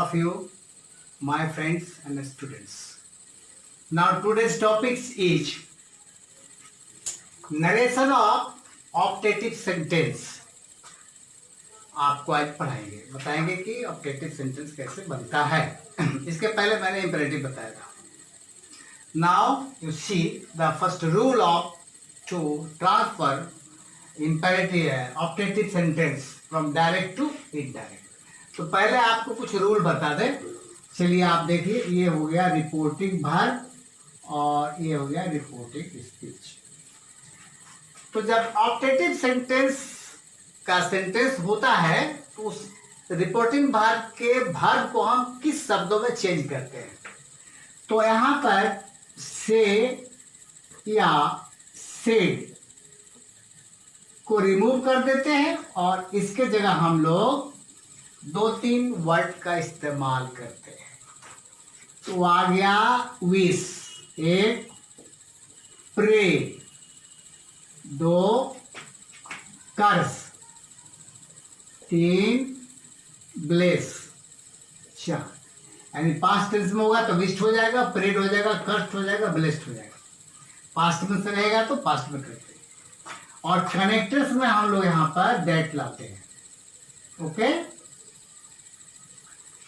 of you, my friends and students. Now today's topic is narration of optative sentence. आपको आज पढ़ाएंगे, बताएंगे कि ऑप्टेटिव सेंटेंस कैसे बनता है। इसके पहले मैंने इंपेरेटिव बताया था। Now you see the first rule of to transfer imperative optative sentence from direct to indirect. तो पहले आपको कुछ रूल बता दें। चलिए आप देखिए, ये हो गया रिपोर्टिंग वर्ब और ये हो गया रिपोर्टिंग स्पीच। तो जब ऑप्टेटिव सेंटेंस का सेंटेंस होता है तो उस रिपोर्टिंग वर्ब के वर्ब को हम किस शब्दों में चेंज करते हैं। तो यहाँ पर से या सेड को रिमूव कर देते हैं और इसके जगह हम लोग 2-3 वर्ड का इस्तेमाल करते हैं। तो आ गया विश, एक प्रे, 2 कर्स, 3 ब्लेस, 4। यानी पास्ट टेंस में होगा तो विश्ड हो जाएगा, प्रेड हो जाएगा, कर्स्ड हो जाएगा, ब्लेस्ड हो जाएगा। पास्ट में से रहेगा तो पास्ट में करते हैं। और कनेक्टर्स में हम लोग यहाँ पर दैट लाते हैं। ओके,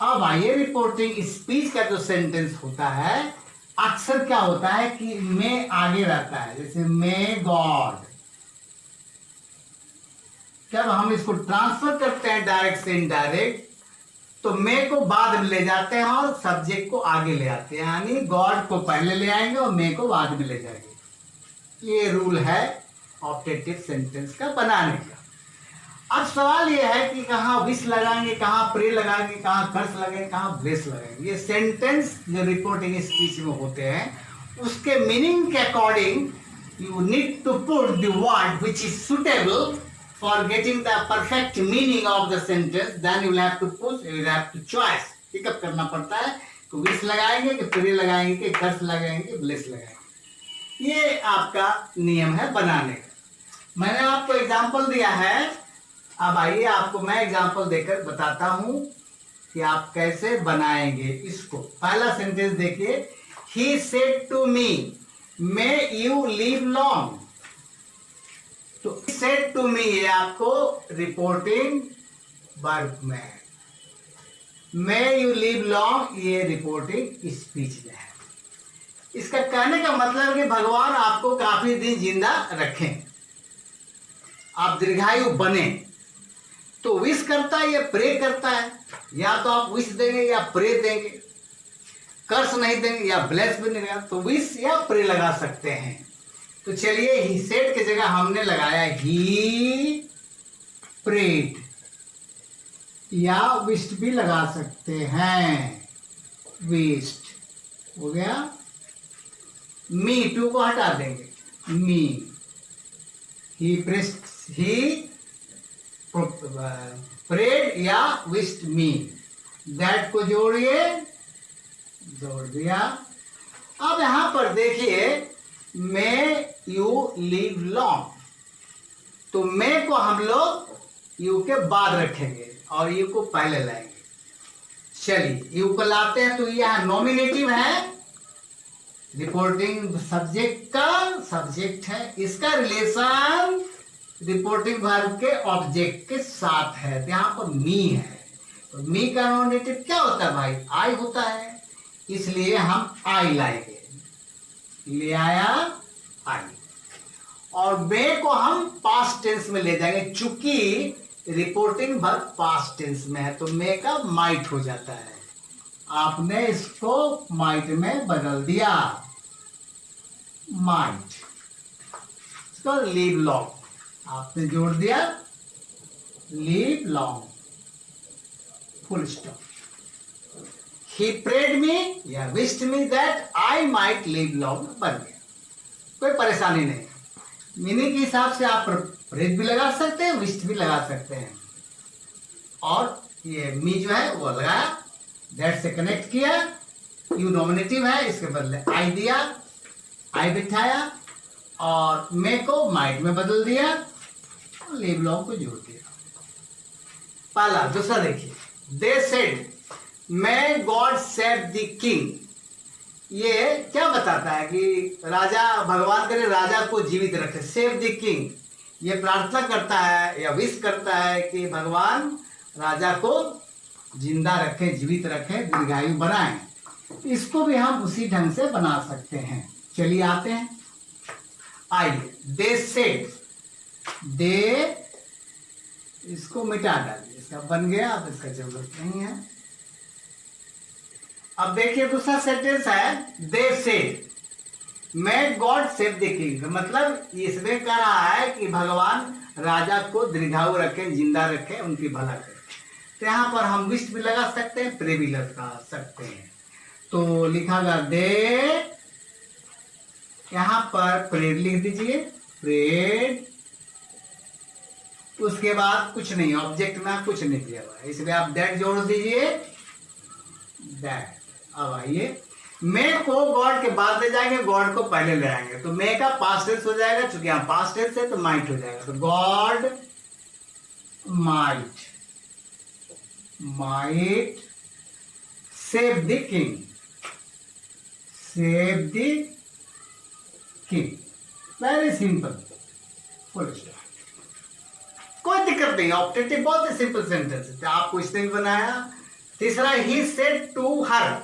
अब आइए रिपोर्टिंग स्पीच का जो सेंटेंस होता है अक्सर क्या होता है कि मे आगे रहता है। जैसे मे गॉड, जब हम इसको ट्रांसफर करते हैं डायरेक्ट से इनडायरेक्ट तो मे को बाद में ले जाते हैं और सब्जेक्ट को आगे ले आते हैं। यानी गॉड को पहले ले आएंगे और मे को बाद में ले जाएंगे। ये रूल है ऑप्टेटिव सेंटेंस का बनाने का। अब सवाल ये है कि कहाँ विश लगाएंगे, कहाँ प्रे लगाएंगे, कहाँ कर्स लगाएंगे, कहाँ ब्लेस लगाएंगे। ये सेंटेंस जो रिपोर्टिंग स्पीच में होते हैं उसके मीनिंग के according you need to put the word which is suitable for getting the perfect meaning of the sentence. Then you will have to push, you will have to choice. Pickup करना पड़ता है कि wish लगाएंगे कि pray लगाएंगे कि कर्स लगाएंगे कि ब्लेस लगाएंगे। ये आपका नियम है बनाने का। मैंने आपको एग्जांपल दिया है। अब आइए आपको मैं एग्जांपल देकर बताता हूं कि आप कैसे बनाएंगे इसको। पहला सेंटेंस देखिए, he said to me may you live long। तो सेड टू मी ये आपको रिपोर्टिंग वर्ब में है, मे यू लिव लॉन्ग ये रिपोर्टिंग स्पीच में है। इसका कहने का मतलब कि भगवान आपको काफी दिन जिंदा रखें, आप दीर्घायु बने। तो विश करता है या प्रे करता है, या तो आप विश देंगे या प्रे देंगे, कर्स नहीं देंगे या ब्लेस भी नहीं देंगे। तो विश या प्रे लगा सकते हैं। तो चलिए ही सेड की जगह हमने लगाया ही प्रेड, या विश्ड भी लगा सकते हैं, विश्ड हो गया। मी टू को हटा देंगे, मी ही प्रेस्ड, ही प्रेड या विश्ड मी। दैट को जोड़िए, जोड़ दिया। अब यहां पर देखिए मे यू लिव लॉन्ग, तो मे को हम लोग यू के बाद रखेंगे और यू को पहले लाएंगे। चलिए यू को लाते हैं तो यह नॉमिनेटिव है, रिपोर्टिंग सब्जेक्ट का सब्जेक्ट है, इसका रिलेशन रिपोर्टिंग वर्ब के ऑब्जेक्ट के साथ है। तो यहां पर मी है, तो मी का नॉमिनेटिव क्या होता है भाई, आई होता है, इसलिए हम आई लाएंगे, ले आया आई। और मे को हम पास्ट टेंस में ले जाएंगे, चूंकि रिपोर्टिंग वर्ब पास्ट टेंस में है तो मे का माइट हो जाता है। आपने इसको माइट में बदल दिया, माइट। इसको लीव लॉन्ग आपने जोड़ दिया, leave long, full stop. He prayed me या wished me that I might live long बन गया, कोई परेशानी नहीं। मीनिंग के हिसाब से आप प्रेड भी लगा सकते हैं, विश्ड भी लगा सकते हैं। और ये मी जो है वो लगाया, दैट से कनेक्ट किया, यू नॉमिनेटिव है, इसके बदले आई दिया, आई बिठाया और मे को माइट में बदल दिया, लिव लॉन्ग को जोड़ दिया। पहला। दूसरा देखिए, they said may God save the king, ये क्या बताता है कि राजा, भगवान करे राजा को जीवित रखे। सेव द किंग, ये प्रार्थना करता है या विश करता है कि भगवान राजा को जिंदा रखें, जीवित रखें, दीर्घायु बनाएं। इसको भी हम उसी ढंग से बना सकते हैं। चलिए आते हैं, आइए। दे सेड, दे, इसको मिटा डालिए, इसका बन गया, अब इसका जरूरत नहीं है। अब देखिए दूसरा सेंटेंस है they said may God save the king, मतलब इसमें कह रहा है कि भगवान राजा को दीर्घायु रखें, जिंदा रखें, उनकी भला करें। तो यहाँ पर हम विश भी लगा सकते हैं, प्रे भी लगा सकते हैं। तो लिखा गया दे, यहाँ पर प्रेड लिख दीजिए, प्रेड, उसके बाद कुछ नहीं, ऑब्जेक्ट में कुछ नहीं दिया हुआ है, इसलिए आप दैट जोड़ दीजिए, दैट। अब आइए, मे को गॉड के बाद ले जाएंगे, गॉड को पहले ले आएंगे, तो मे का पास्ट टेंस हो जाएगा, चूंकि यहाँ पास्ट टेंस है तो माइट हो जाएगा। तो God might, might save the king, save the king, very simple, full stop, कोई दिक्कत नहीं। ऑप्टेटिव बहुत ही सिंपल सेंटेंस है, आपको इसने भी बनाया। तीसरा, he said to her,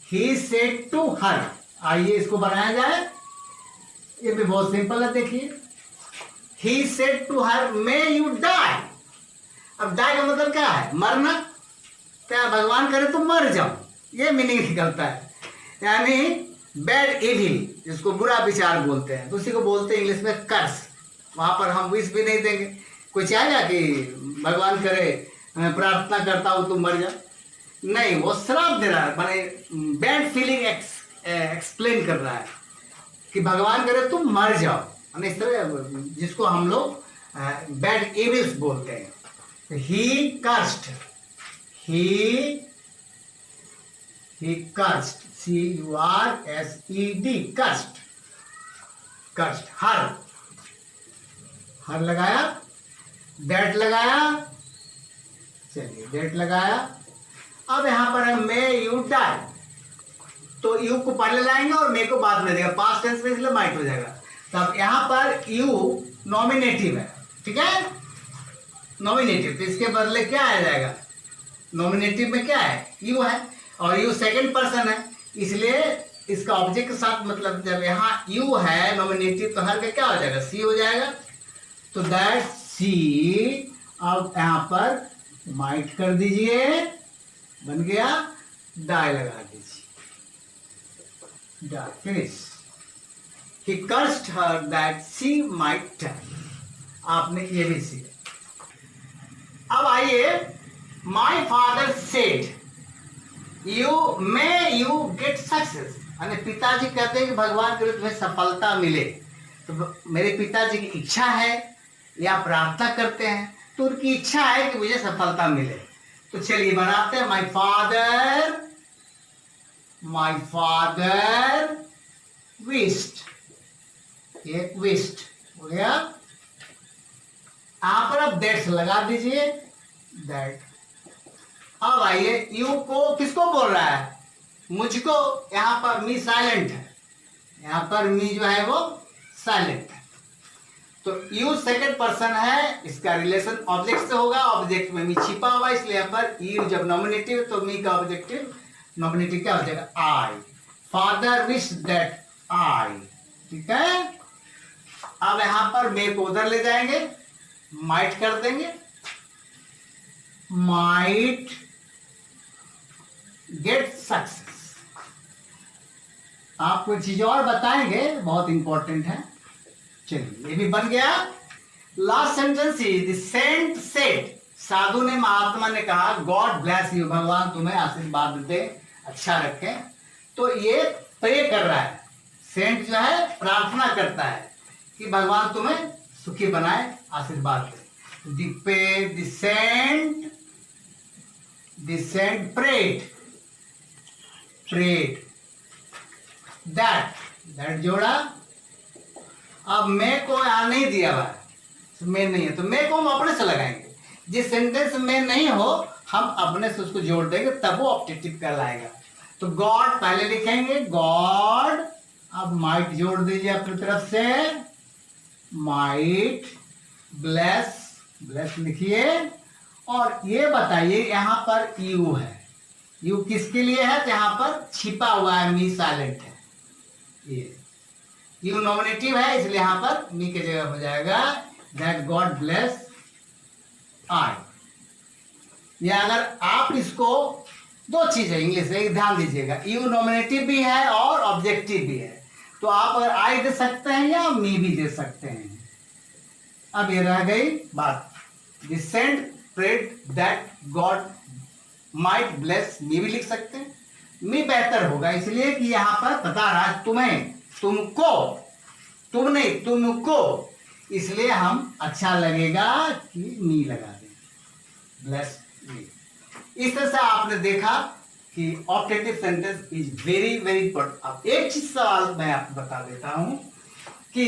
he said to her, आइए इसको बनाया जाए, ये भी बहुत सिंपल है। देखिए, he said to her may you die, अब डाई का मतलब क्या है? मरना, क्या भगवान करे तो मर जाओ, ये मीनिंग निकलता है। यानी बैड इविल, जिसको बुरा विचार बोलते हैं, तो उसी को बोलते हैं इंग्लिश में कर्स। वहां पर हम विश भी नहीं देंगे। कोई चाहेगा कि भगवान करे, मैं प्रार्थना करता हूं तुम मर जाओ, नहीं, वो श्राप दे रहा है, माने बैड फीलिंग एक्सप्लेन कर रहा है कि भगवान करे तुम मर जाओ, इस तरह, जिसको हम लोग बैड इविल्स बोलते हैं। ही cursed, he cursed, C-U-R-S-E-D, cursed, cursed, हर लगाया, that लगाया, चलिए that लगाया। अब यहां पर है मे यू डाई, तो यू को पहले लाएंगे और मे को बाद में देगा, पास्ट टेंस में, इसलिए माइट हो जाएगा। तब यहां पर यू नॉमिनेटिव है, ठीक है, नॉमिनेटिव, तो इसके बदले क्या आ जाएगा? नॉमिनेटिव में क्या है? यू है, और यू सेकंड पर्सन है, इसलिए इसका ऑब्जेक्ट के साथ, मतलब जब यहाँ यू है नॉमिनेटिव, तो हर का क्या हो जाएगा? सी हो जाएगा। तो दैट सी, अब यहाँ पर माइट कर दीजिए, बन गया, डाई लगा दीजिए, die, finish. He cursed her that she might die, आपने ये भी सीखा। अब आइए, my father said you may you get success, यानी पिताजी कहते हैं कि भगवान के तुम्हें सफलता मिले, तो मेरे पिताजी की इच्छा है या प्रार्थना करते हैं, तो उनकी इच्छा है कि मुझे सफलता मिले। तो चलिए बनाते हैं, माई फादर विश्ड, एक विश्ड हो गया। यहां पर अब दैट्स लगा दीजिए, दैट। अब आइए, यू को किसको बोल रहा है? मुझको। यहां पर मी साइलेंट है, यहां पर मी जो है वो साइलेंट है, तो यू सेकंड पर्सन है, इसका रिलेशन ऑब्जेक्ट से होगा, ऑब्जेक्ट में मी छिपा हुआ, इसलिए यहां पर यू जब नॉमिनेटिव, तो मी का ऑब्जेक्टिव, नॉमिनेटिव क्या हो जाएगा? आई। फादर विश दैट आई, ठीक है। अब यहां पर मे को उधर ले जाएंगे, माइट कर देंगे, माइट गेट सक्सेस। आपको एक चीज और बताएंगे, बहुत इंपॉर्टेंट है, चलिए ये भी बन गया। Last sentence is the Saint said, साधु ने, महात्मा ने कहा, गॉड ब्लेस यू, भगवान तुम्हें आशीर्वाद दे, अच्छा रखे। तो ये प्रे कर रहा है, सेंट जो है प्रार्थना करता है कि भगवान तुम्हें सुखी बनाए, आशीर्वाद दे। The saint prayed that जोड़ा। अब मैं को यहां नहीं दिया हुआ है, मैं नहीं है, तो मैं को हम अपने से लगाएंगे। जिस सेंटेंस में नहीं हो हम अपने से उसको जोड़ देंगे तब वो ऑप्टेटिव कहलाएगा। तो गॉड पहले लिखेंगे, गॉड, अब माइट जोड़ दीजिए अपनी तरफ से, माइट ब्लेस, ब्लेस लिखिए। और ये बताइए यहां पर यू है, यू किसके लिए है? तो यहां पर छिपा हुआ है, मी साइलेंट है, ये यू नॉमिनेटिव है, इसलिए यहां पर मी की जगह हो जाएगा दैट गॉड ब्लेस आई। या अगर आप इसको, दो चीज है इंग्लिश में, ध्यान दीजिएगा, यू नॉमिनेटिव भी है और ऑब्जेक्टिव भी है। तो आप अगर आई दे सकते हैं या मी भी दे सकते हैं। अब ये रह गई बात, the saint prayed that God might bless me भी लिख सकते हैं, मी बेहतर होगा इसलिए कि यहां पर बता रहा है तुम्हें, तुमको, तुम नहीं तुमको, इसलिए हम अच्छा लगेगा कि मी लगा दें, ब्लेस मी। इस तरह से आपने देखा कि optative sentence is very very important. अब एक चीज सवाल मैं आपको बता देता हूं कि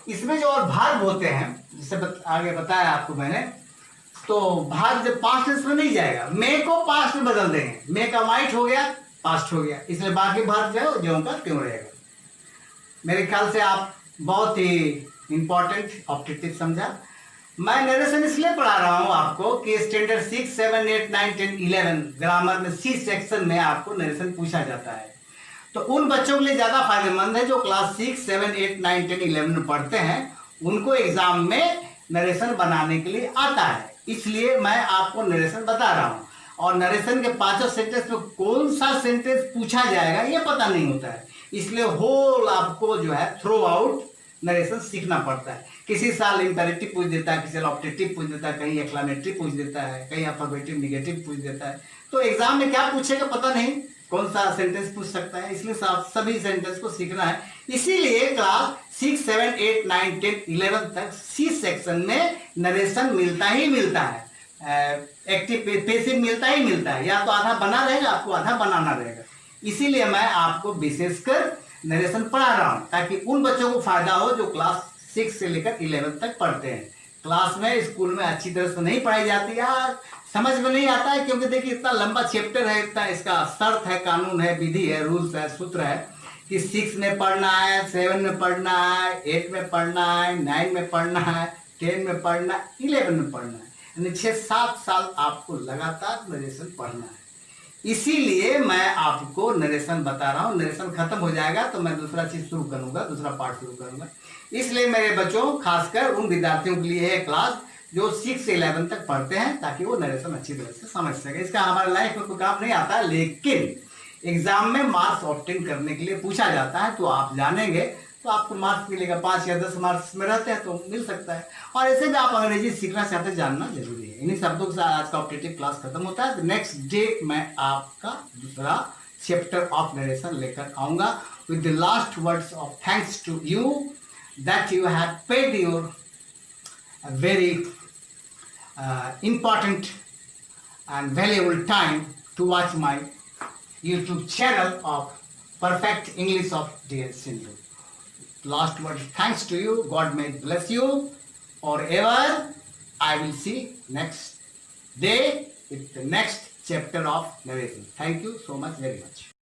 इसमें जो और भार्ब होते हैं, जिसे आगे बताया आपको मैंने, तो भार्ब जब पास्ट टेंस में नहीं जाएगा, मे को पास्ट में बदल देंगे, मे का माइट हो गया पास्ट हो गया, इसलिए बाकी भार्ब जो है ज्यों का त्यों रहेगा। मेरे ख्याल से आप बहुत ही इंपॉर्टेंट ऑप्टेटिव समझा। मैं नरेशन इसलिए पढ़ा रहा हूं आपको कि स्टैंडर्ड 6, 7, 8, 9, 10, 11 ग्रामर में सी सेक्शन में आपको नरेशन पूछा जाता है। तो उन बच्चों के लिए ज्यादा फायदेमंद है जो क्लास 6, 7, 8, 9, 10, 11 में पढ़ते हैं, उनको एग्जाम में नरेशन बनाने के लिए आता है, इसलिए मैं आपको नरेशन बता रहा हूं। और नरेशन के पांचों सेंटेंस में कौन सा सेंटेंस पूछा जाएगा ये पता नहीं होता है, इसलिए होल आपको जो है थ्रू आउट नरेशन सीखना पड़ता है। किसी साल इंपेरेटिव पूछ देता है, किसी साल ऑप्टेटिव पूछ देता है, कहीं एक्सक्लेमेटरी पूछ देता है, कहीं अफर्मेटिव निगेटिव पूछ देता है। तो एग्जाम में क्या पूछेगा पता नहीं, कौन सा सेंटेंस पूछ सकता है, इसलिए सभी सेंटेंस को सीखना है। इसीलिए क्लास 6, 7, 8, 9, 10, 11 तक सी सेक्शन में नरेशन मिलता ही मिलता है, एक्टिव पैसिव मिलता ही मिलता है, या तो आधा बना रहेगा आपको आधा बनाना रहेगा। इसीलिए मैं आपको विशेषकर नरेशन पढ़ा रहा हूं ताकि उन बच्चों को फायदा हो जो क्लास 6 से लेकर 11 तक पढ़ते हैं। क्लास में स्कूल में अच्छी तरह से नहीं पढ़ाई जाती यार, समझ में नहीं आता है, क्योंकि देखिए इतना लंबा चैप्टर है, इतना इसका शर्त है, कानून है, विधि है, रूल्स है, सूत्र है कि 6 में पढ़ना है, 7 में पढ़ना है, 8 में पढ़ना है, 9 में पढ़ना है, 10 में पढ़ना है, 11 में पढ़ना है, यानी 6-7 साल आपको लगातार नरेशन पढ़ना है। इसीलिए मैं आपको नरेशन बता रहा हूं। नरेशन खत्म हो जाएगा तो मैं दूसरा चीज शुरू करूंगा, दूसरा पार्ट शुरू करूंगा। इसलिए मेरे बच्चों, खासकर उन विद्यार्थियों के लिए है क्लास जो 6 से 11 तक पढ़ते हैं, ताकि वो नरेशन अच्छी तरह से समझ सके। इसका हमारे लाइफ में कोई काम नहीं आता, लेकिन एग्जाम में मार्क्स ऑब्टेन करने के लिए पूछा जाता है, तो आप जानेंगे तो आपको मार्क्स मिलेगा। 5 या 10 मार्क्स में रहते हैं तो मिल सकता है। और ऐसे भी आप अंग्रेजी सीखना चाहते हैं, जानना जरूरी है। इन्हीं शब्दों के साथ आज का ऑप्टेटिव क्लास खत्म होता है। नेक्स्ट डे मैं आपका दूसरा चैप्टर ऑफ नरेशन लेकर आऊंगा with the last words of thanks to you that you have paid your very important and valuable time to watch my YouTube channel of Perfect English of D.S. Sindhu. Last word, thanks to you. God may bless you forever. I will see next day with the next chapter of narration. Thank you so much, very much.